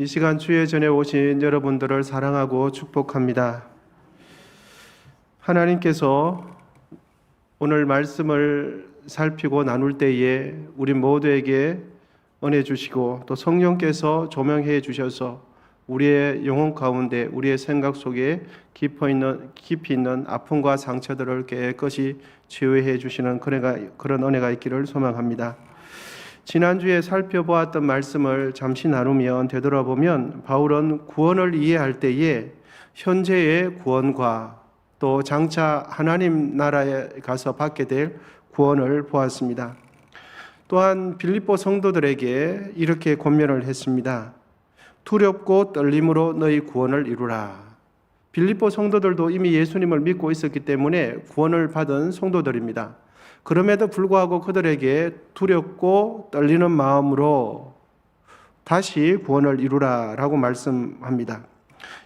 이 시간 주의 전에 오신 여러분들을 사랑하고 축복합니다. 하나님께서 오늘 말씀을 살피고 나눌 때에 우리 모두에게 은혜 주시고 또 성령께서 조명해 주셔서 우리의 영혼 가운데 우리의 생각 속에 깊이 있는 아픔과 상처들을 깨끗이 치유해 주시는 그런 은혜가 있기를 소망합니다. 지난주에 살펴보았던 말씀을 잠시 나누면 되돌아보면 바울은 구원을 이해할 때에 현재의 구원과 또 장차 하나님 나라에 가서 받게 될 구원을 보았습니다. 또한 빌립보 성도들에게 이렇게 권면을 했습니다. 두렵고 떨림으로 너희 구원을 이루라. 빌립보 성도들도 이미 예수님을 믿고 있었기 때문에 구원을 받은 성도들입니다. 그럼에도 불구하고 그들에게 두렵고 떨리는 마음으로 다시 구원을 이루라 라고 말씀합니다.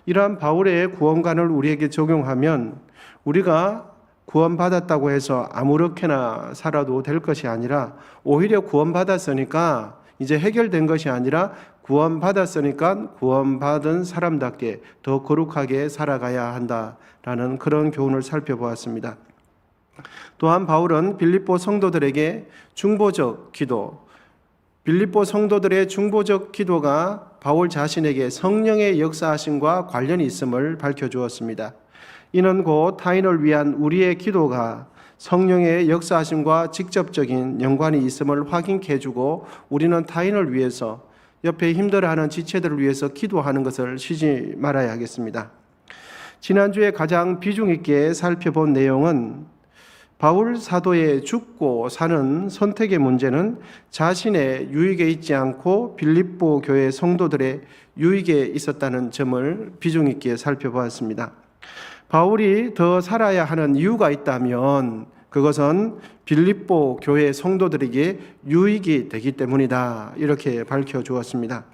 이러한 바울의 구원관을 우리에게 적용하면 우리가 구원받았다고 해서 아무렇게나 살아도 될 것이 아니라 오히려 구원받았으니까 이제 해결된 것이 아니라 구원받았으니까 구원받은 사람답게 더 거룩하게 살아가야 한다라는 그런 교훈을 살펴보았습니다. 또한 바울은 빌립보 성도들에게 중보적 기도, 빌립보 성도들의 중보적 기도가 바울 자신에게 성령의 역사하심과 관련이 있음을 밝혀주었습니다. 이는 곧 타인을 위한 우리의 기도가 성령의 역사하심과 직접적인 연관이 있음을 확인케 해주고 우리는 타인을 위해서 옆에 힘들어하는 지체들을 위해서 기도하는 것을 쉬지 말아야 하겠습니다. 지난주에 가장 비중 있게 살펴본 내용은 바울 사도의 죽고 사는 선택의 문제는 자신의 유익에 있지 않고 빌립보 교회 성도들의 유익에 있었다는 점을 비중 있게 살펴보았습니다. 바울이 더 살아야 하는 이유가 있다면 그것은 빌립보 교회 성도들에게 유익이 되기 때문이다. 이렇게 밝혀주었습니다.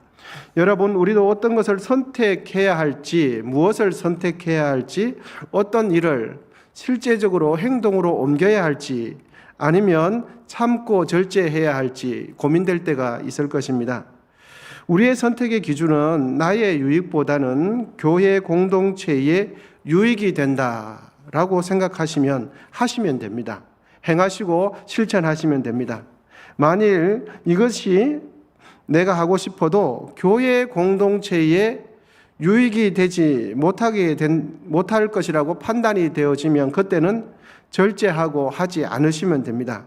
여러분, 우리도 어떤 것을 선택해야 할지, 무엇을 선택해야 할지, 어떤 일을 실제적으로 행동으로 옮겨야 할지 아니면 참고 절제해야 할지 고민될 때가 있을 것입니다. 우리의 선택의 기준은 나의 유익보다는 교회 공동체의 유익이 된다라고 생각하시면 하시면 됩니다. 행하시고 실천하시면 됩니다. 만일 이것이 내가 하고 싶어도 교회 공동체의 유익이 되지 못할 것이라고 판단이 되어지면 그때는 절제하고 하지 않으시면 됩니다.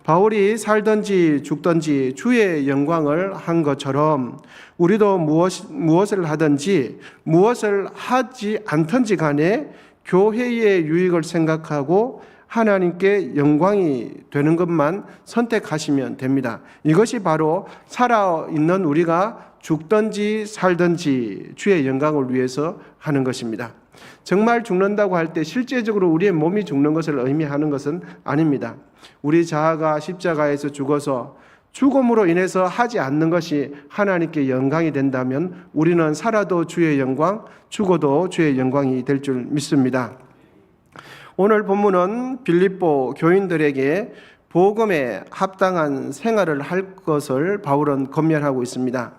바울이 살든지 죽든지 주의 영광을 한 것처럼 우리도 무엇을 하든지 무엇을 하지 않든지 간에 교회의 유익을 생각하고 하나님께 영광이 되는 것만 선택하시면 됩니다. 이것이 바로 살아있는 우리가 죽든지 살든지 주의 영광을 위해서 하는 것입니다. 정말 죽는다고 할 때 실제적으로 우리의 몸이 죽는 것을 의미하는 것은 아닙니다. 우리 자아가 십자가에서 죽어서 죽음으로 인해서 하지 않는 것이 하나님께 영광이 된다면 우리는 살아도 주의 영광, 죽어도 주의 영광이 될 줄 믿습니다. 오늘 본문은 빌립보 교인들에게 복음에 합당한 생활을 할 것을 바울은 권면하고 있습니다.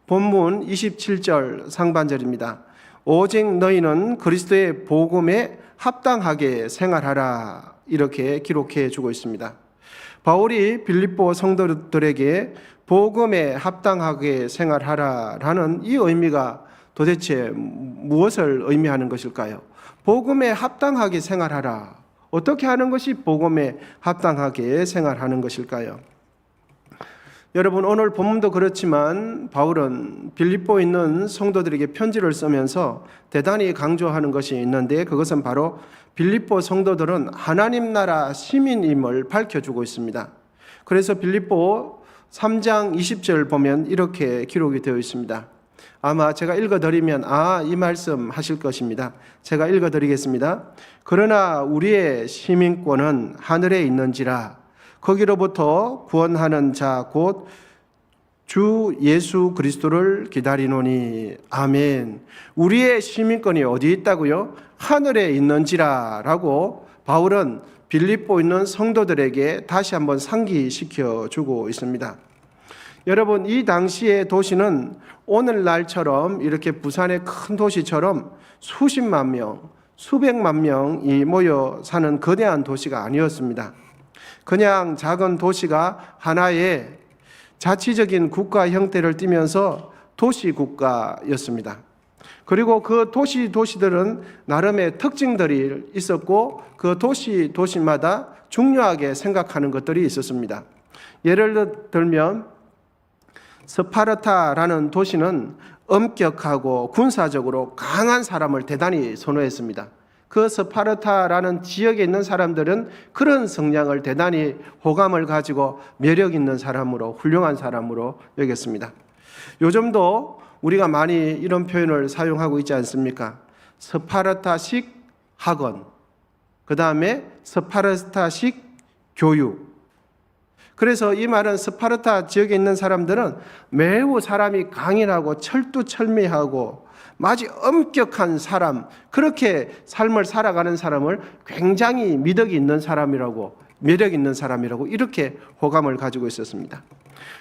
본문 27절 상반절입니다. 오직 너희는 그리스도의 복음에 합당하게 생활하라 이렇게 기록해 주고 있습니다. 바울이 빌립보 성도들에게 복음에 합당하게 생활하라라는 이 의미가 도대체 무엇을 의미하는 것일까요? 복음에 합당하게 생활하라. 어떻게 하는 것이 복음에 합당하게 생활하는 것일까요? 여러분, 오늘 본문도 그렇지만 바울은 빌립보에 있는 성도들에게 편지를 쓰면서 대단히 강조하는 것이 있는데 그것은 바로 빌립보 성도들은 하나님 나라 시민임을 밝혀주고 있습니다. 그래서 빌립보 3장 20절 보면 이렇게 기록이 되어 있습니다. 아마 제가 읽어드리면 이 말씀 하실 것입니다. 제가 읽어드리겠습니다. 그러나 우리의 시민권은 하늘에 있는지라 거기로부터 구원하는 자 곧 주 예수 그리스도를 기다리노니 아멘. 우리의 시민권이 어디 있다고요? 하늘에 있는지라 라고 바울은 빌립보에 있는 성도들에게 다시 한번 상기시켜 주고 있습니다. 여러분, 이 당시의 도시는 오늘날처럼 이렇게 부산의 큰 도시처럼 수십만 명, 수백만 명이 모여 사는 거대한 도시가 아니었습니다. 그냥 작은 도시가 하나의 자치적인 국가 형태를 띠면서 도시국가였습니다. 그리고 그 도시들은 나름의 특징들이 있었고 그 도시마다 중요하게 생각하는 것들이 있었습니다. 예를 들면 스파르타라는 도시는 엄격하고 군사적으로 강한 사람을 대단히 선호했습니다. 그 스파르타라는 지역에 있는 사람들은 그런 성향을 대단히 호감을 가지고 매력 있는 사람으로, 훌륭한 사람으로 여겼습니다. 요즘도 우리가 많이 이런 표현을 사용하고 있지 않습니까? 스파르타식 학원, 그 다음에 스파르타식 교육. 그래서 이 말은 스파르타 지역에 있는 사람들은 매우 사람이 강인하고 철두철미하고 마치 엄격한 사람, 그렇게 삶을 살아가는 사람을 굉장히 미덕이 있는 사람이라고, 매력 있는 사람이라고 이렇게 호감을 가지고 있었습니다.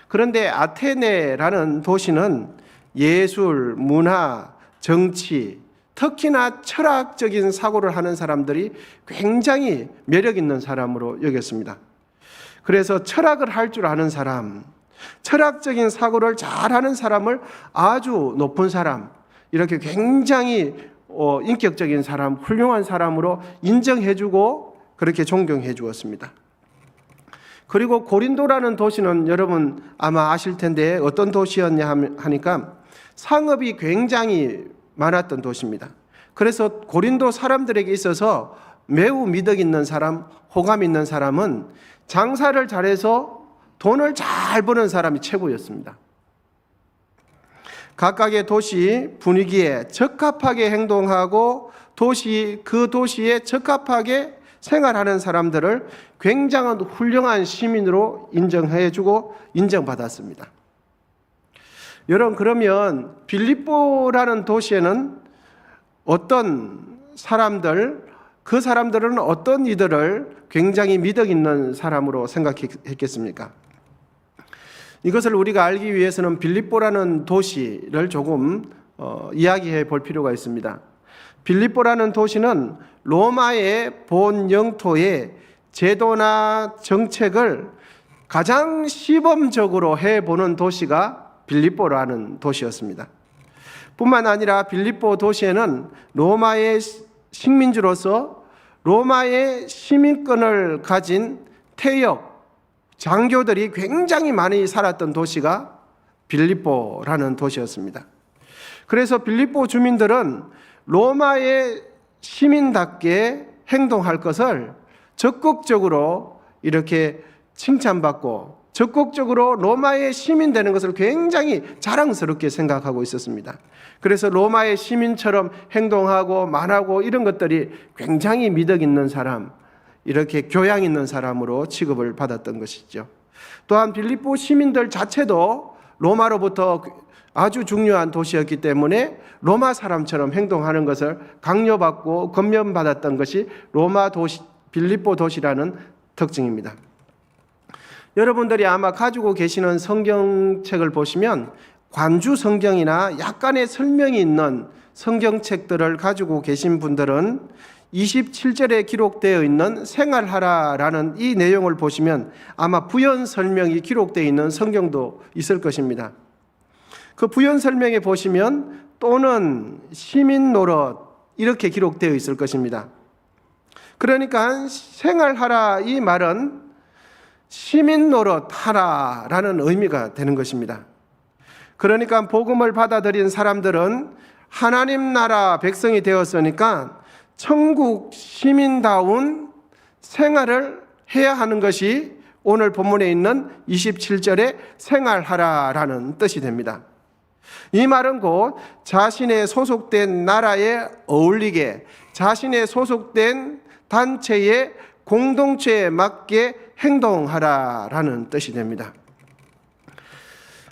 그런데 아테네라는 도시는 예술, 문화, 정치, 특히나 철학적인 사고를 하는 사람들이 굉장히 매력 있는 사람으로 여겼습니다. 그래서 철학을 할 줄 아는 사람, 철학적인 사고를 잘하는 사람을 아주 높은 사람, 이렇게 굉장히 인격적인 사람, 훌륭한 사람으로 인정해주고 그렇게 존경해 주었습니다. 그리고 고린도라는 도시는 여러분 아마 아실 텐데 어떤 도시였냐 하니까 상업이 굉장히 많았던 도시입니다. 그래서 고린도 사람들에게 있어서 매우 미덕 있는 사람, 호감 있는 사람은 장사를 잘해서 돈을 잘 버는 사람이 최고였습니다. 각각의 도시 분위기에 적합하게 행동하고 그 도시에 적합하게 생활하는 사람들을 굉장한 훌륭한 시민으로 인정해주고 인정받았습니다. 여러분, 그러면 빌립보라는 도시에는 어떤 사람들, 그 사람들은 어떤 이들을 굉장히 미덕 있는 사람으로 생각했겠습니까? 이것을 우리가 알기 위해서는 빌립보라는 도시를 조금 이야기해 볼 필요가 있습니다. 빌립보라는 도시는 로마의 본 영토의 제도나 정책을 가장 시범적으로 해보는 도시가 빌립보라는 도시였습니다. 뿐만 아니라 빌립보 도시에는 로마의 식민지로서 로마의 시민권을 가진 태역, 장교들이 굉장히 많이 살았던 도시가 빌립보라는 도시였습니다. 그래서 빌립보 주민들은 로마의 시민답게 행동할 것을 적극적으로 이렇게 칭찬받고 적극적으로 로마의 시민 되는 것을 굉장히 자랑스럽게 생각하고 있었습니다. 그래서 로마의 시민처럼 행동하고 말하고 이런 것들이 굉장히 미덕 있는 사람, 이렇게 교양 있는 사람으로 취급을 받았던 것이죠. 또한 빌립보 시민들 자체도 로마로부터 아주 중요한 도시였기 때문에 로마 사람처럼 행동하는 것을 강요받고 검면받았던 것이 로마 도시, 빌립보 도시라는 특징입니다. 여러분들이 아마 가지고 계시는 성경책을 보시면 관주 성경이나 약간의 설명이 있는 성경책들을 가지고 계신 분들은 27절에 기록되어 있는 생활하라라는 이 내용을 보시면 아마 부연 설명이 기록되어 있는 성경도 있을 것입니다. 그 부연 설명에 보시면 또는 시민 노릇 이렇게 기록되어 있을 것입니다. 그러니까 생활하라 이 말은 시민 노릇 하라라는 의미가 되는 것입니다. 그러니까 복음을 받아들인 사람들은 하나님 나라 백성이 되었으니까 천국 시민다운 생활을 해야 하는 것이 오늘 본문에 있는 27절에 생활하라라는 뜻이 됩니다. 이 말은 곧 자신의 소속된 나라에 어울리게 자신의 소속된 단체의 공동체에 맞게 행동하라라는 뜻이 됩니다.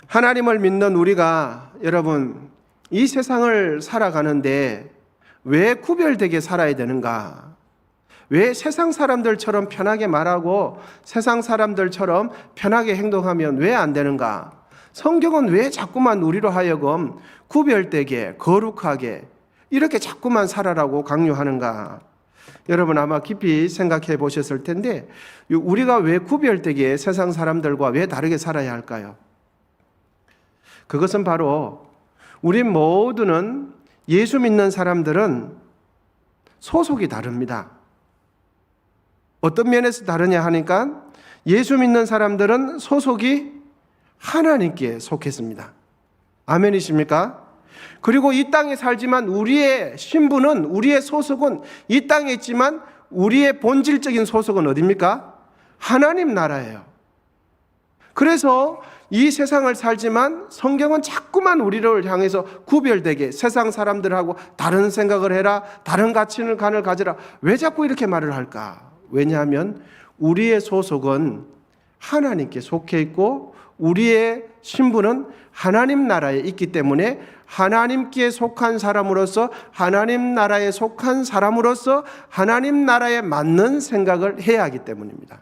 하나님을 믿는 우리가 여러분 이 세상을 살아가는데 왜 구별되게 살아야 되는가? 왜 세상 사람들처럼 편하게 말하고 세상 사람들처럼 편하게 행동하면 왜 안 되는가? 성경은 왜 자꾸만 우리로 하여금 구별되게, 거룩하게 이렇게 자꾸만 살아라고 강요하는가? 여러분 아마 깊이 생각해 보셨을 텐데, 우리가 왜 구별되게 세상 사람들과 왜 다르게 살아야 할까요? 그것은 바로 우리 모두는, 예수 믿는 사람들은 소속이 다릅니다. 어떤 면에서 다르냐 하니까, 예수 믿는 사람들은 소속이 하나님께 속했습니다. 아멘이십니까? 그리고 이 땅에 살지만 우리의 신분은, 우리의 소속은 이 땅에 있지만 우리의 본질적인 소속은 어디입니까? 하나님 나라예요. 그래서 이 세상을 살지만 성경은 자꾸만 우리를 향해서 구별되게, 세상 사람들하고 다른 생각을 해라, 다른 가치관을 가져라, 왜 자꾸 이렇게 말을 할까? 왜냐하면 우리의 소속은 하나님께 속해 있고 우리의 신분은 하나님 나라에 있기 때문에, 하나님께 속한 사람으로서, 하나님 나라에 속한 사람으로서 하나님 나라에 맞는 생각을 해야 하기 때문입니다.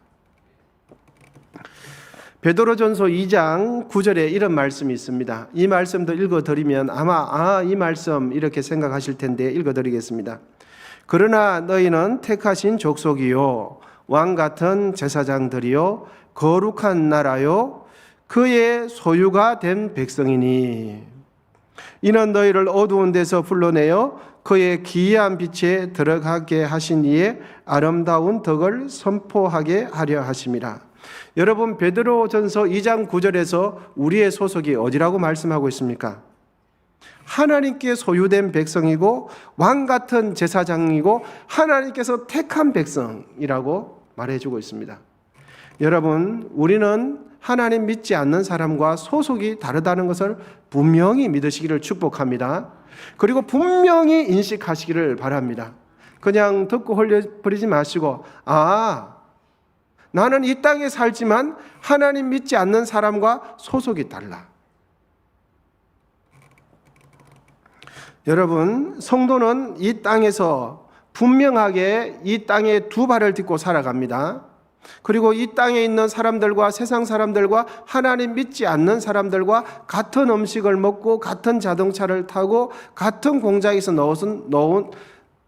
베드로전서 2장 9절에 이런 말씀이 있습니다. 이 말씀도 읽어드리면 아마 이 말씀 이렇게 생각하실 텐데 읽어드리겠습니다. 그러나 너희는 택하신 족속이요 왕같은 제사장들이요 거룩한 나라요 그의 소유가 된 백성이니 이는 너희를 어두운 데서 불러내어 그의 기이한 빛에 들어가게 하신 이의 아름다운 덕을 선포하게 하려 하심이라. 여러분, 베드로전서 2장 9절에서 우리의 소속이 어디라고 말씀하고 있습니까? 하나님께 소유된 백성이고 왕같은 제사장이고 하나님께서 택한 백성이라고 말해주고 있습니다. 여러분, 우리는 하나님 믿지 않는 사람과 소속이 다르다는 것을 분명히 믿으시기를 축복합니다. 그리고 분명히 인식하시기를 바랍니다. 그냥 듣고 흘려버리지 마시고, 나는 이 땅에 살지만 하나님 믿지 않는 사람과 소속이 달라. 여러분, 성도는 이 땅에서 분명하게 이 땅에 두 발을 딛고 살아갑니다. 그리고 이 땅에 있는 사람들과, 세상 사람들과, 하나님 믿지 않는 사람들과 같은 음식을 먹고 같은 자동차를 타고 같은 공장에서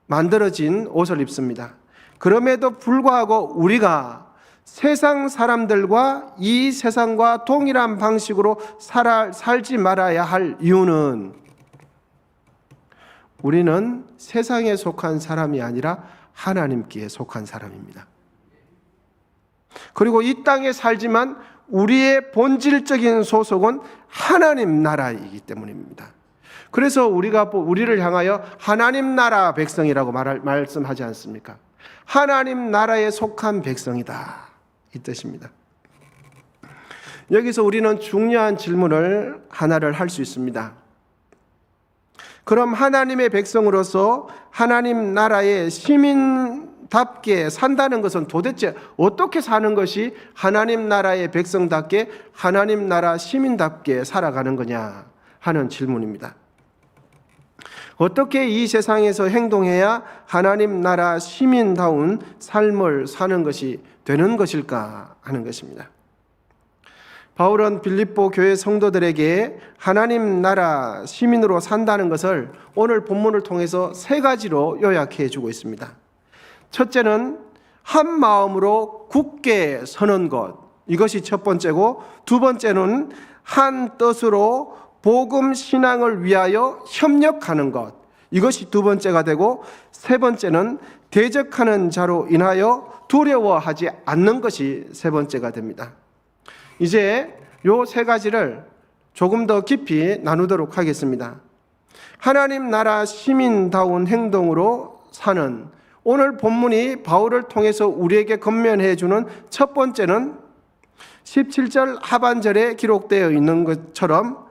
만들어진 옷을 입습니다. 그럼에도 불구하고 우리가 세상 사람들과 이 세상과 동일한 방식으로 살지 말아야 할 이유는, 우리는 세상에 속한 사람이 아니라 하나님께 속한 사람입니다. 그리고 이 땅에 살지만 우리의 본질적인 소속은 하나님 나라이기 때문입니다. 그래서 우리를 향하여 하나님 나라 백성이라고 말씀하지 않습니까? 하나님 나라에 속한 백성이다, 이 뜻입니다. 여기서 우리는 중요한 질문을 하나를 할 수 있습니다. 그럼 하나님의 백성으로서 하나님 나라의 시민답게 산다는 것은 도대체 어떻게 사는 것이 하나님 나라의 백성답게, 하나님 나라 시민답게 살아가는 거냐 하는 질문입니다. 어떻게 이 세상에서 행동해야 하나님 나라 시민다운 삶을 사는 것이 되는 것일까 하는 것입니다. 바울은 빌립보 교회 성도들에게 하나님 나라 시민으로 산다는 것을 오늘 본문을 통해서 세 가지로 요약해 주고 있습니다. 첫째는 한 마음으로 굳게 서는 것, 이것이 첫 번째고, 두 번째는 한 뜻으로 복음 신앙을 위하여 협력하는 것, 이것이 두 번째가 되고, 세 번째는 대적하는 자로 인하여 두려워하지 않는 것이 세 번째가 됩니다. 이제 요 세 가지를 조금 더 깊이 나누도록 하겠습니다. 하나님 나라 시민다운 행동으로 사는, 오늘 본문이 바울을 통해서 우리에게 건면해 주는 첫 번째는 17절 하반절에 기록되어 있는 것처럼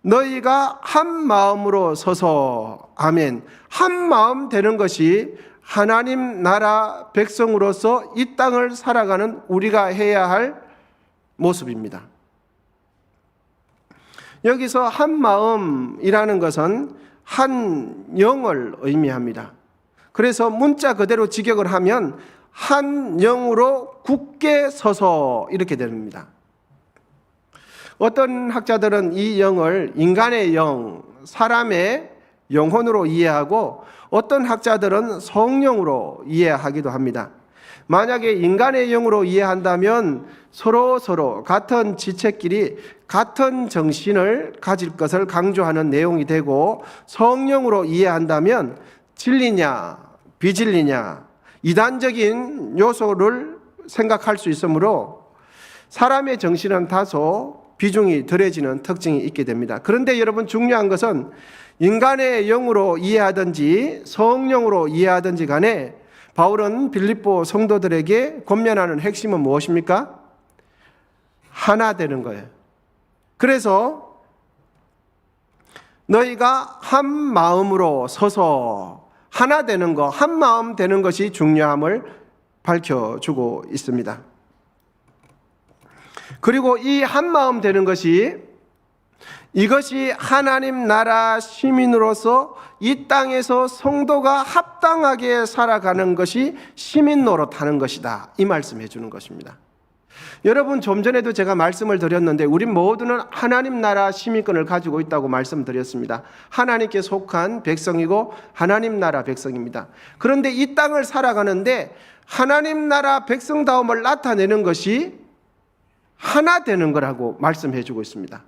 너희가 한 마음으로 서서, 아멘, 한 마음 되는 것이 하나님 나라 백성으로서 이 땅을 살아가는 우리가 해야 할 모습입니다. 여기서 한 마음이라는 것은 한 영을 의미합니다. 그래서 문자 그대로 직역을 하면 한 영으로 굳게 서서 이렇게 됩니다. 어떤 학자들은 이 영을 인간의 영, 사람의 영혼으로 이해하고 어떤 학자들은 성령으로 이해하기도 합니다. 만약에 인간의 영으로 이해한다면 서로 같은 지체끼리 같은 정신을 가질 것을 강조하는 내용이 되고, 성령으로 이해한다면 진리냐 비진리냐 이단적인 요소를 생각할 수 있으므로 사람의 정신은 다소 비중이 덜해지는 특징이 있게 됩니다. 그런데 여러분, 중요한 것은 인간의 영으로 이해하든지 성령으로 이해하든지 간에 바울은 빌립보 성도들에게 권면하는 핵심은 무엇입니까? 하나 되는 거예요. 그래서 너희가 한 마음으로 서서 하나 되는 것, 한 마음 되는 것이 중요함을 밝혀주고 있습니다. 그리고 이 한 마음 되는 것이, 이것이 하나님 나라 시민으로서 이 땅에서 성도가 합당하게 살아가는 것이 시민 노릇하는 것이다, 이 말씀해 주는 것입니다. 여러분, 좀 전에도 제가 말씀을 드렸는데 우리 모두는 하나님 나라 시민권을 가지고 있다고 말씀드렸습니다. 하나님께 속한 백성이고 하나님 나라 백성입니다. 그런데 이 땅을 살아가는데 하나님 나라 백성다움을 나타내는 것이 하나 되는 거라고 말씀해 주고 있습니다.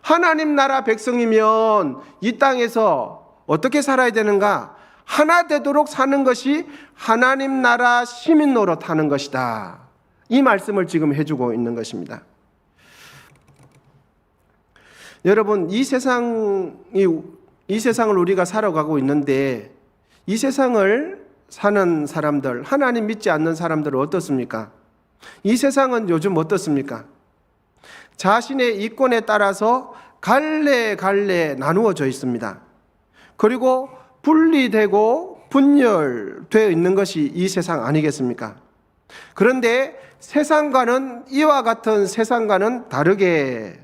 하나님 나라 백성이면 이 땅에서 어떻게 살아야 되는가? 하나 되도록 사는 것이 하나님 나라 시민 노릇하는 것이다, 이 말씀을 지금 해주고 있는 것입니다. 여러분, 이 세상을 우리가 살아가고 있는데 이 세상을 사는 사람들, 하나님 믿지 않는 사람들은 어떻습니까? 이 세상은 요즘 어떻습니까? 자신의 이권에 따라서 갈래 나누어져 있습니다. 그리고 분리되고 분열되어 있는 것이 이 세상 아니겠습니까? 그런데 세상과는, 이와 같은 세상과는 다르게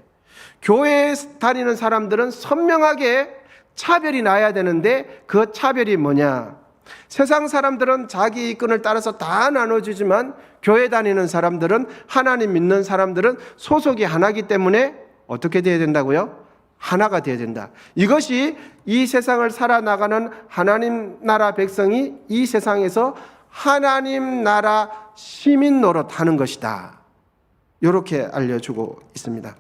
교회에 다니는 사람들은 선명하게 차별이 나야 되는데, 그 차별이 뭐냐? 세상 사람들은 자기 이권을 따라서 다 나눠주지만 교회 다니는 사람들은, 하나님 믿는 사람들은 소속이 하나이기 때문에 어떻게 되어야 된다고요? 하나가 되어야 된다. 이것이 이 세상을 살아나가는 하나님 나라 백성이 이 세상에서 하나님 나라 시민 노릇하는 것이다, 이렇게 알려주고 있습니다.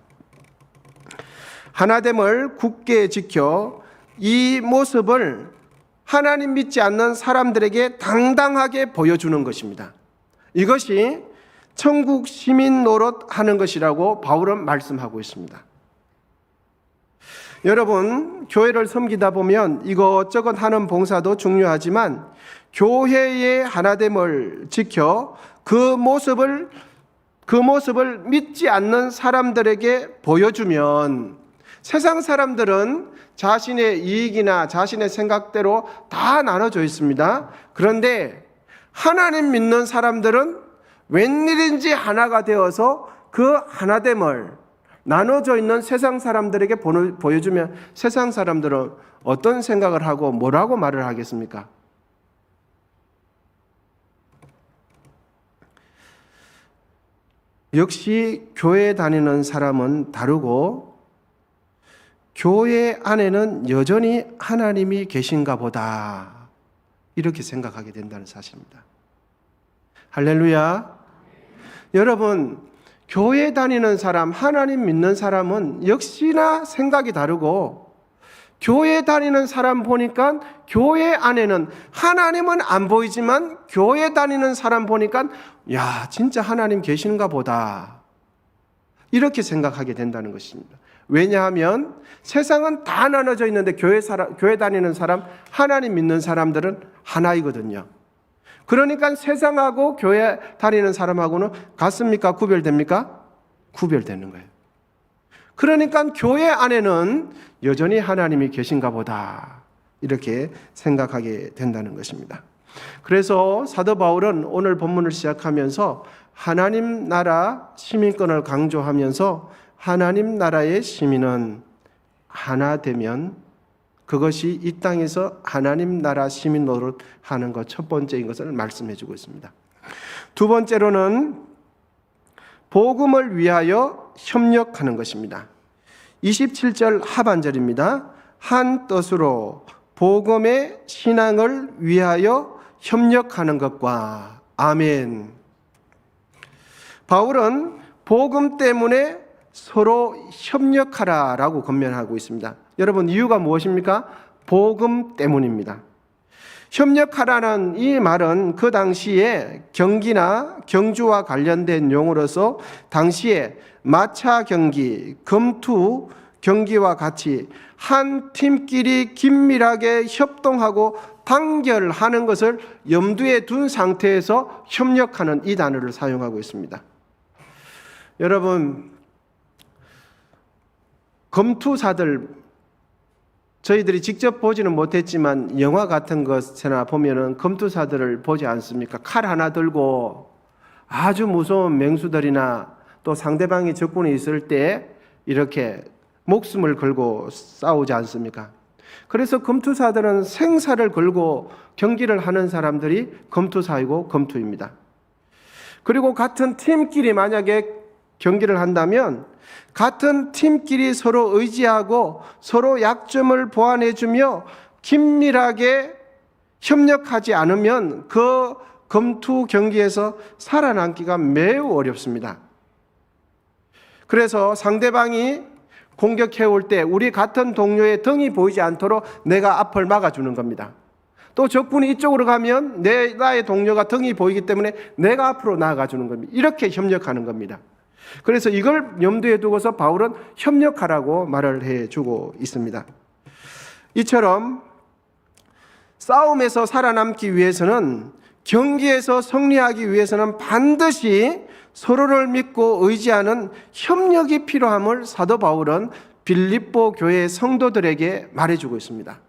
하나됨을 굳게 지켜 이 모습을 하나님 믿지 않는 사람들에게 당당하게 보여주는 것입니다. 이것이 천국 시민 노릇하는 것이라고 바울은 말씀하고 있습니다. 여러분, 교회를 섬기다 보면 이것저것 하는 봉사도 중요하지만 교회의 하나됨을 지켜 그 모습을 믿지 않는 사람들에게 보여주면, 세상 사람들은 자신의 이익이나 자신의 생각대로 다 나눠져 있습니다. 그런데 하나님 믿는 사람들은 웬일인지 하나가 되어서 그 하나됨을 나눠져 있는 세상 사람들에게 보여주면 세상 사람들은 어떤 생각을 하고 뭐라고 말을 하겠습니까? 역시 교회 다니는 사람은 다르고 교회 안에는 여전히 하나님이 계신가 보다, 이렇게 생각하게 된다는 사실입니다. 할렐루야. 여러분, 교회 다니는 사람, 하나님 믿는 사람은 역시나 생각이 다르고, 교회 다니는 사람 보니까 교회 안에는 하나님은 안 보이지만 교회 다니는 사람 보니까 야, 진짜 하나님 계신가 보다, 이렇게 생각하게 된다는 것입니다. 왜냐하면 세상은 다 나눠져 있는데 교회 다니는 사람, 하나님 믿는 사람들은 하나이거든요. 그러니까 세상하고 교회 다니는 사람하고는 같습니까? 구별됩니까? 구별되는 거예요. 그러니까 교회 안에는 여전히 하나님이 계신가 보다, 이렇게 생각하게 된다는 것입니다. 그래서 사도 바울은 오늘 본문을 시작하면서 하나님 나라 시민권을 강조하면서 하나님 나라의 시민은 하나 되면 그것이 이 땅에서 하나님 나라 시민 노릇하는 것, 첫 번째인 것을 말씀해 주고 있습니다. 두 번째로는 복음을 위하여 협력하는 것입니다. 27절 하반절입니다. 한 뜻으로 복음의 신앙을 위하여 협력하는 것과 아멘. 바울은 복음 때문에 서로 협력하라라고 권면하고 있습니다. 여러분, 이유가 무엇입니까? 복음 때문입니다. 협력하라는 이 말은 그 당시에 경기나 경주와 관련된 용어로서 당시에 마차 경기, 검투 경기와 같이 한 팀끼리 긴밀하게 협동하고 단결하는 것을 염두에 둔 상태에서 협력하는 이 단어를 사용하고 있습니다. 여러분, 검투사들, 저희들이 직접 보지는 못했지만 영화 같은 것이나 보면은 검투사들을 보지 않습니까? 칼 하나 들고 아주 무서운 맹수들이나 또 상대방이 적군이 있을 때 이렇게 목숨을 걸고 싸우지 않습니까? 그래서 검투사들은 생사를 걸고 경기를 하는 사람들이 검투사이고 검투입니다. 그리고 같은 팀끼리 만약에 경기를 한다면 같은 팀끼리 서로 의지하고 서로 약점을 보완해주며 긴밀하게 협력하지 않으면 그 검투 경기에서 살아남기가 매우 어렵습니다. 그래서 상대방이 공격해올 때 우리 같은 동료의 등이 보이지 않도록 내가 앞을 막아주는 겁니다. 또 적군이 이쪽으로 가면 나의 동료가 등이 보이기 때문에 내가 앞으로 나아가주는 겁니다. 이렇게 협력하는 겁니다. 그래서 이걸 염두에 두고서 바울은 협력하라고 말을 해주고 있습니다. 이처럼 싸움에서 살아남기 위해서는, 경기에서 승리하기 위해서는 반드시 서로를 믿고 의지하는 협력이 필요함을 사도 바울은 빌립보 교회 성도들에게 말해주고 있습니다.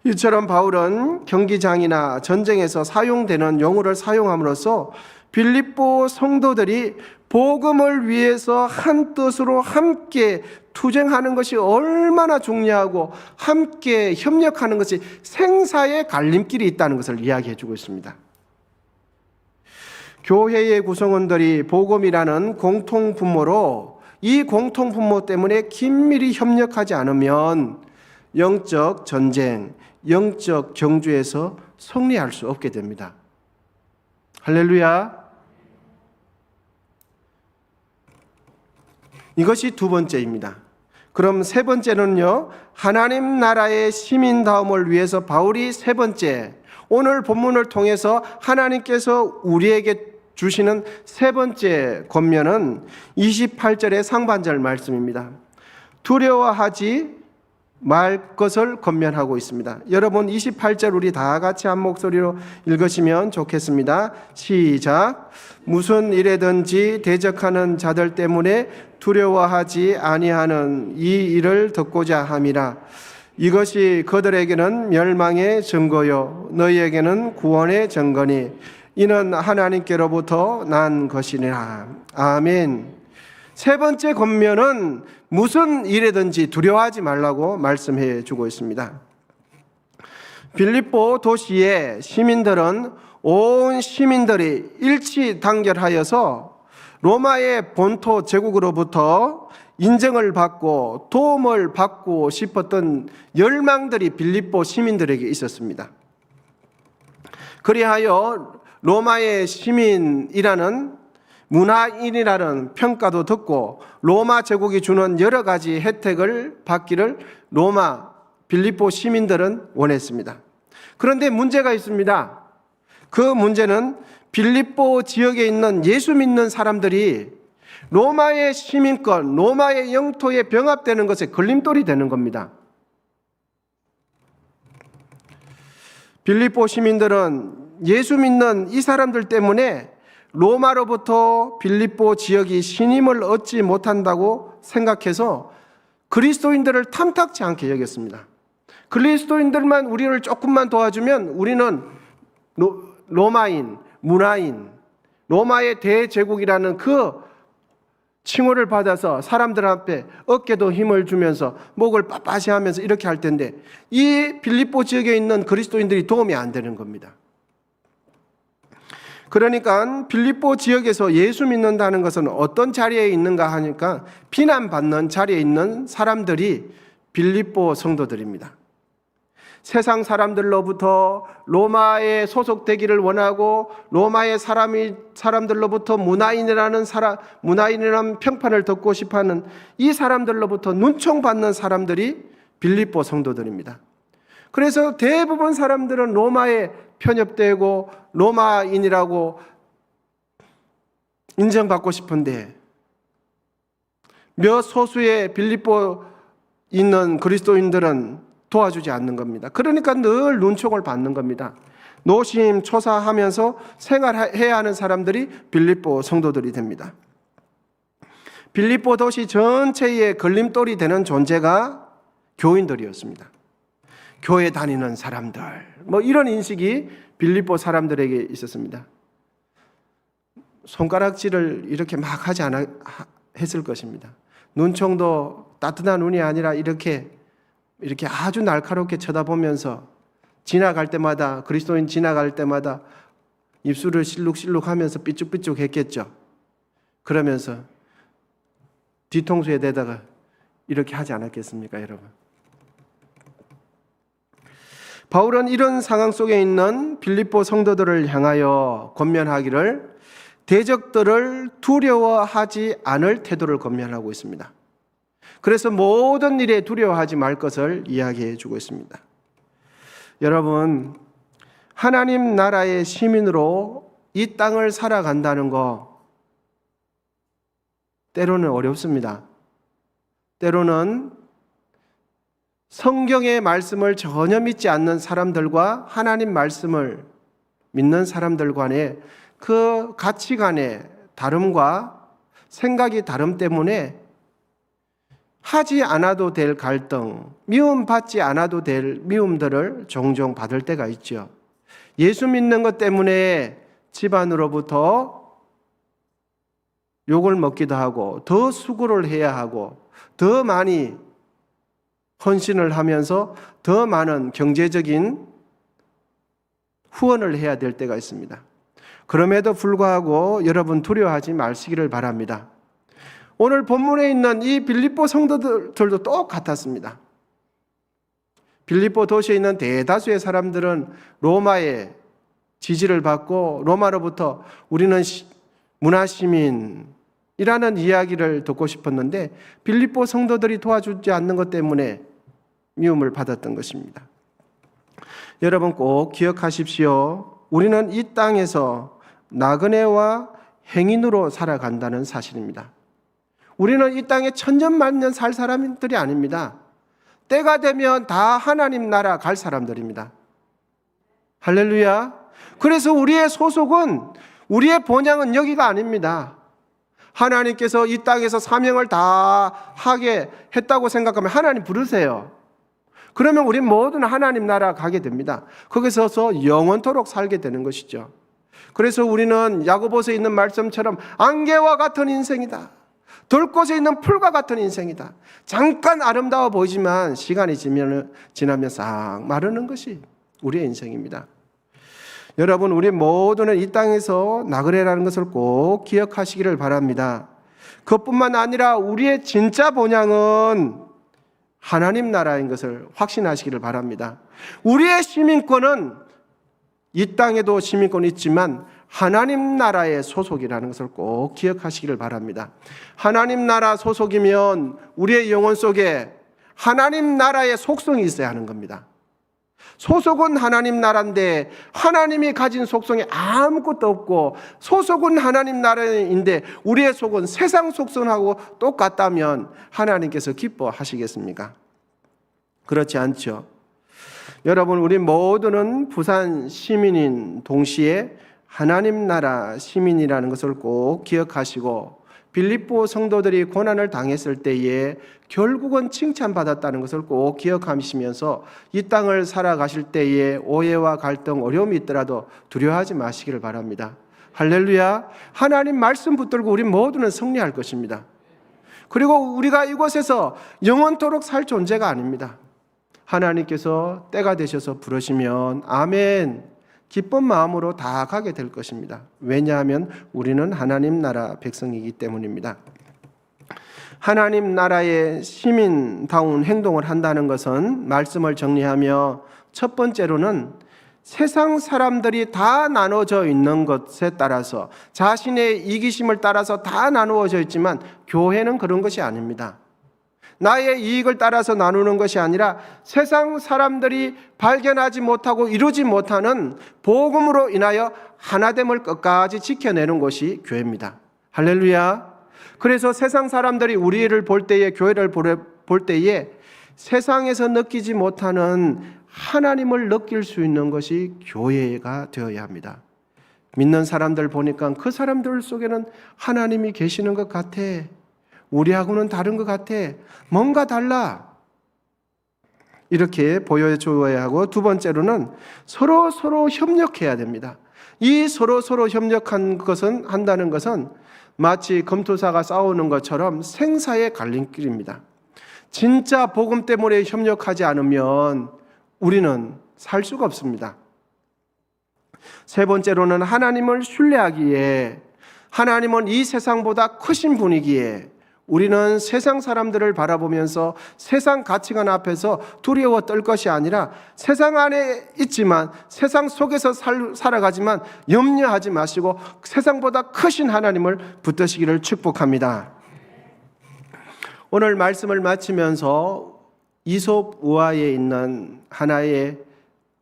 이처럼 바울은 경기장이나 전쟁에서 사용되는 용어를 사용함으로써 빌립보 성도들이 복음을 위해서 한 뜻으로 함께 투쟁하는 것이 얼마나 중요하고 함께 협력하는 것이 생사의 갈림길이 있다는 것을 이야기해 주고 있습니다. 교회의 구성원들이 복음이라는 공통분모로 이 공통분모 때문에 긴밀히 협력하지 않으면 영적 전쟁, 영적 경주에서 승리할 수 없게 됩니다. 할렐루야. 이것이 두 번째입니다. 그럼 세 번째는요, 하나님 나라의 시민다움을 위해서 바울이 세 번째, 오늘 본문을 통해서 하나님께서 우리에게 주시는 세 번째 권면은 28절의 상반절 말씀입니다. 두려워하지 말 것을 권면하고 있습니다. 여러분, 28절 우리 다 같이 한 목소리로 읽으시면 좋겠습니다. 시작. 무슨 일에든지 대적하는 자들 때문에 두려워하지 아니하는 이 일을 듣고자 함이라. 이것이 그들에게는 멸망의 증거요 너희에게는 구원의 증거니 이는 하나님께로부터 난 것이니라. 아멘. 세 번째 권면은 무슨 일에든지 두려워하지 말라고 말씀해 주고 있습니다. 빌립보 도시의 시민들은 온 시민들이 일치단결하여서 로마의 본토 제국으로부터 인정을 받고 도움을 받고 싶었던 열망들이 빌립보 시민들에게 있었습니다. 그리하여 로마의 시민이라는 문화인이라는 평가도 듣고 로마 제국이 주는 여러 가지 혜택을 받기를 빌립보 시민들은 원했습니다. 그런데 문제가 있습니다. 그 문제는 빌립보 지역에 있는 예수 믿는 사람들이 로마의 시민권, 로마의 영토에 병합되는 것에 걸림돌이 되는 겁니다. 빌립보 시민들은 예수 믿는 이 사람들 때문에 로마로부터 빌립보 지역이 신임을 얻지 못한다고 생각해서 그리스도인들을 탐탁지 않게 여겼습니다. 그리스도인들만 우리를 조금만 도와주면 우리는 로마인, 문화인, 로마의 대제국이라는 그 칭호를 받아서 사람들 앞에 어깨도 힘을 주면서 목을 빳빳이 하면서 이렇게 할 텐데 이 빌립보 지역에 있는 그리스도인들이 도움이 안 되는 겁니다. 그러니까 빌립보 지역에서 예수 믿는다는 것은 어떤 자리에 있는가 하니까 비난받는 자리에 있는 사람들이 빌립보 성도들입니다. 세상 사람들로부터 로마에 소속되기를 원하고 로마의 사람들로부터 문화인이라는 평판을 듣고 싶어하는 이 사람들로부터 눈총받는 사람들이 빌립보 성도들입니다. 그래서 대부분 사람들은 로마에 편협되고 로마인이라고 인정받고 싶은데 몇 소수의 빌립보 있는 그리스도인들은 도와주지 않는 겁니다. 그러니까 늘 눈총을 받는 겁니다. 노심초사하면서 생활해야 하는 사람들이 빌립보 성도들이 됩니다. 빌립보 도시 전체의 걸림돌이 되는 존재가 교인들이었습니다. 교회 다니는 사람들, 이런 인식이 빌립보 사람들에게 있었습니다. 손가락질을 이렇게 막 하지 했을 것입니다. 눈총도 따뜻한 눈이 아니라 이렇게 아주 날카롭게 쳐다보면서 지나갈 때마다, 그리스도인 지나갈 때마다 입술을 실룩실룩 하면서 삐죽삐죽 했겠죠. 그러면서 뒤통수에 대다가 이렇게 하지 않았겠습니까, 여러분? 바울은 이런 상황 속에 있는 빌립보 성도들을 향하여 권면하기를 대적들을 두려워하지 않을 태도를 권면하고 있습니다. 그래서 모든 일에 두려워하지 말 것을 이야기해 주고 있습니다. 여러분, 하나님 나라의 시민으로 이 땅을 살아간다는 거 때로는 어렵습니다. 때로는 성경의 말씀을 전혀 믿지 않는 사람들과 하나님 말씀을 믿는 사람들 간의 그 가치관의 다름과 생각이 다름 때문에 하지 않아도 될 갈등, 미움받지 않아도 될 미움들을 종종 받을 때가 있죠. 예수 믿는 것 때문에 집안으로부터 욕을 먹기도 하고 더 수고를 해야 하고 더 많이 헌신을 하면서 더 많은 경제적인 후원을 해야 될 때가 있습니다. 그럼에도 불구하고 여러분 두려워하지 마시기를 바랍니다. 오늘 본문에 있는 이 빌립보 성도들도 똑같았습니다. 빌립보 도시에 있는 대다수의 사람들은 로마의 지지를 받고 로마로부터 우리는 문화시민이라는 이야기를 듣고 싶었는데 빌립보 성도들이 도와주지 않는 것 때문에 미움을 받았던 것입니다. 여러분 꼭 기억하십시오. 우리는 이 땅에서 나그네와 행인으로 살아간다는 사실입니다. 우리는 이 땅에 천년만년 살 사람들이 아닙니다. 때가 되면 다 하나님 나라 갈 사람들입니다. 할렐루야. 그래서 우리의 소속은, 우리의 본향은 여기가 아닙니다. 하나님께서 이 땅에서 사명을 다 하게 했다고 생각하면 하나님 부르세요. 그러면 우리 모두는 하나님 나라 가게 됩니다. 거기서 영원토록 살게 되는 것이죠. 그래서 우리는 야고보서에 있는 말씀처럼 안개와 같은 인생이다. 들꽃에 있는 풀과 같은 인생이다. 잠깐 아름다워 보이지만 시간이 지나면 싹 마르는 것이 우리의 인생입니다. 여러분, 우리 모두는 이 땅에서 나그네라는 것을 꼭 기억하시기를 바랍니다. 그것뿐만 아니라 우리의 진짜 본향은 하나님 나라인 것을 확신하시기를 바랍니다. 우리의 시민권은 이 땅에도 시민권이 있지만 하나님 나라의 소속이라는 것을 꼭 기억하시기를 바랍니다. 하나님 나라 소속이면 우리의 영혼 속에 하나님 나라의 속성이 있어야 하는 겁니다. 소속은 하나님 나라인데 하나님이 가진 속성이 아무것도 없고 소속은 하나님 나라인데 우리의 속은 세상 속성하고 똑같다면 하나님께서 기뻐하시겠습니까? 그렇지 않죠. 여러분, 우리 모두는 부산 시민인 동시에 하나님 나라 시민이라는 것을 꼭 기억하시고 빌립보 성도들이 고난을 당했을 때에 결국은 칭찬받았다는 것을 꼭 기억하시면서 이 땅을 살아가실 때에 오해와 갈등, 어려움이 있더라도 두려워하지 마시기를 바랍니다. 할렐루야. 하나님 말씀 붙들고 우리 모두는 승리할 것입니다. 그리고 우리가 이곳에서 영원토록 살 존재가 아닙니다. 하나님께서 때가 되셔서 부르시면 아멘, 기쁜 마음으로 다 가게 될 것입니다. 왜냐하면 우리는 하나님 나라 백성이기 때문입니다. 하나님 나라의 시민다운 행동을 한다는 것은 말씀을 정리하며 첫 번째로는 세상 사람들이 다 나눠져 있는 것에 따라서 자신의 이기심을 따라서 다 나누어져 있지만 교회는 그런 것이 아닙니다. 나의 이익을 따라서 나누는 것이 아니라 세상 사람들이 발견하지 못하고 이루지 못하는 복음으로 인하여 하나됨을 끝까지 지켜내는 것이 교회입니다. 할렐루야. 그래서 세상 사람들이 우리를 볼 때에, 교회를 볼 때에 세상에서 느끼지 못하는 하나님을 느낄 수 있는 것이 교회가 되어야 합니다. 믿는 사람들 보니까 그 사람들 속에는 하나님이 계시는 것 같아. 우리하고는 다른 것 같아. 뭔가 달라. 이렇게 보여줘야 하고, 두 번째로는 서로 협력해야 됩니다. 이 서로 한다는 것은 마치 검투사가 싸우는 것처럼 생사의 갈림길입니다. 진짜 복음 때문에 협력하지 않으면 우리는 살 수가 없습니다. 세 번째로는 하나님을 신뢰하기에, 하나님은 이 세상보다 크신 분이기에 우리는 세상 사람들을 바라보면서 세상 가치관 앞에서 두려워 떨 것이 아니라 세상 안에 있지만, 세상 속에서 살아가지만 염려하지 마시고 세상보다 크신 하나님을 붙드시기를 축복합니다. 오늘 말씀을 마치면서 이솝 우화에 있는 하나의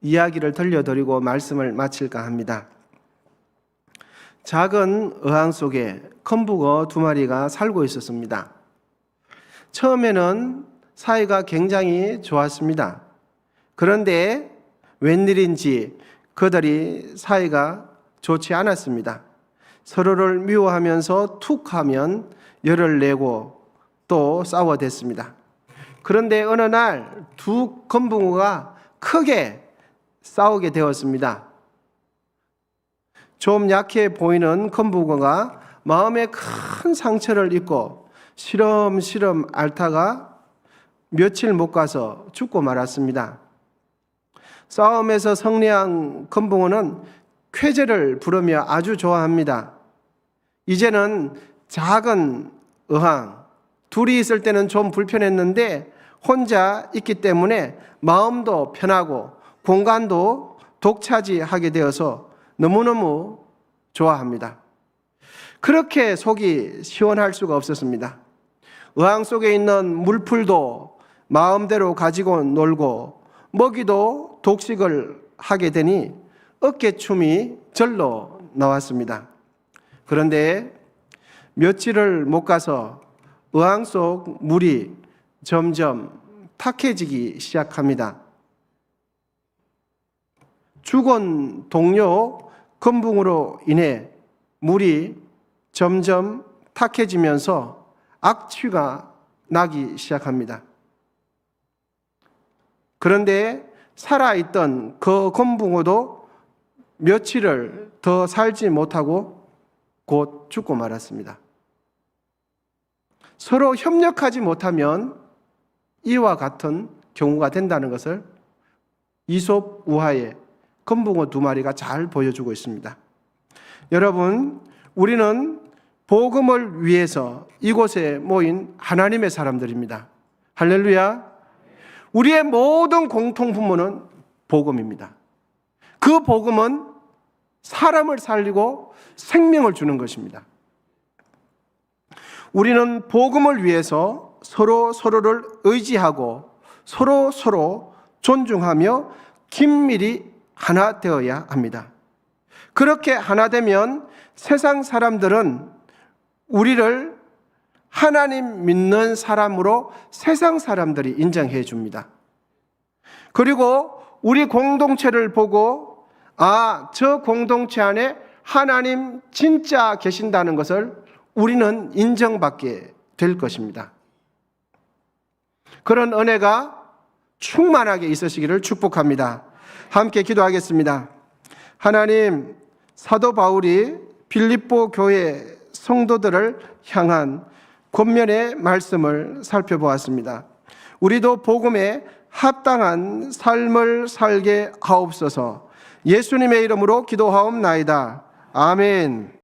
이야기를 들려드리고 말씀을 마칠까 합니다. 작은 어항 속에 큰 붕어 2마리가 살고 있었습니다. 처음에는 사이가 굉장히 좋았습니다. 그런데 웬일인지 그들이 사이가 좋지 않았습니다. 서로를 미워하면서 툭 하면 열을 내고 또 싸워댔습니다. 그런데 어느 날 두 금붕어가 크게 싸우게 되었습니다. 좀 약해 보이는 금붕어가 마음에 큰 상처를 입고 시름시름 앓다가 며칠 못 가서 죽고 말았습니다. 싸움에서 승리한 금붕어는 쾌재를 부르며 아주 좋아합니다. 이제는 작은 어항, 둘이 있을 때는 좀 불편했는데 혼자 있기 때문에 마음도 편하고 공간도 독차지하게 되어서 너무너무 좋아합니다. 그렇게 속이 시원할 수가 없었습니다. 어항 속에 있는 물풀도 마음대로 가지고 놀고 먹이도 독식을 하게 되니 어깨춤이 절로 나왔습니다. 그런데 며칠을 못 가서 어항 속 물이 점점 탁해지기 시작합니다. 죽은 동료 금붕으로 인해 물이 점점 탁해지면서 악취가 나기 시작합니다. 그런데 살아있던 그 금붕어도 며칠을 더 살지 못하고 곧 죽고 말았습니다. 서로 협력하지 못하면 이와 같은 경우가 된다는 것을 이솝 우화의 금붕어 2마리가 잘 보여주고 있습니다. 여러분, 우리는 복음을 위해서 이곳에 모인 하나님의 사람들입니다. 할렐루야. 우리의 모든 공통분모는 복음입니다. 그 복음은 사람을 살리고 생명을 주는 것입니다. 우리는 복음을 위해서 서로를 의지하고 서로 존중하며 긴밀히 하나 되어야 합니다. 그렇게 하나 되면 세상 사람들은 우리를 하나님 믿는 사람으로 세상 사람들이 인정해 줍니다. 그리고 우리 공동체를 보고 저 공동체 안에 하나님 진짜 계신다는 것을 우리는 인정받게 될 것입니다. 그런 은혜가 충만하게 있으시기를 축복합니다. 함께 기도하겠습니다. 하나님, 사도 바울이 빌립보 교회 성도들을 향한 권면의 말씀을 살펴보았습니다. 우리도 복음에 합당한 삶을 살게 하옵소서. 예수님의 이름으로 기도하옵나이다. 아멘.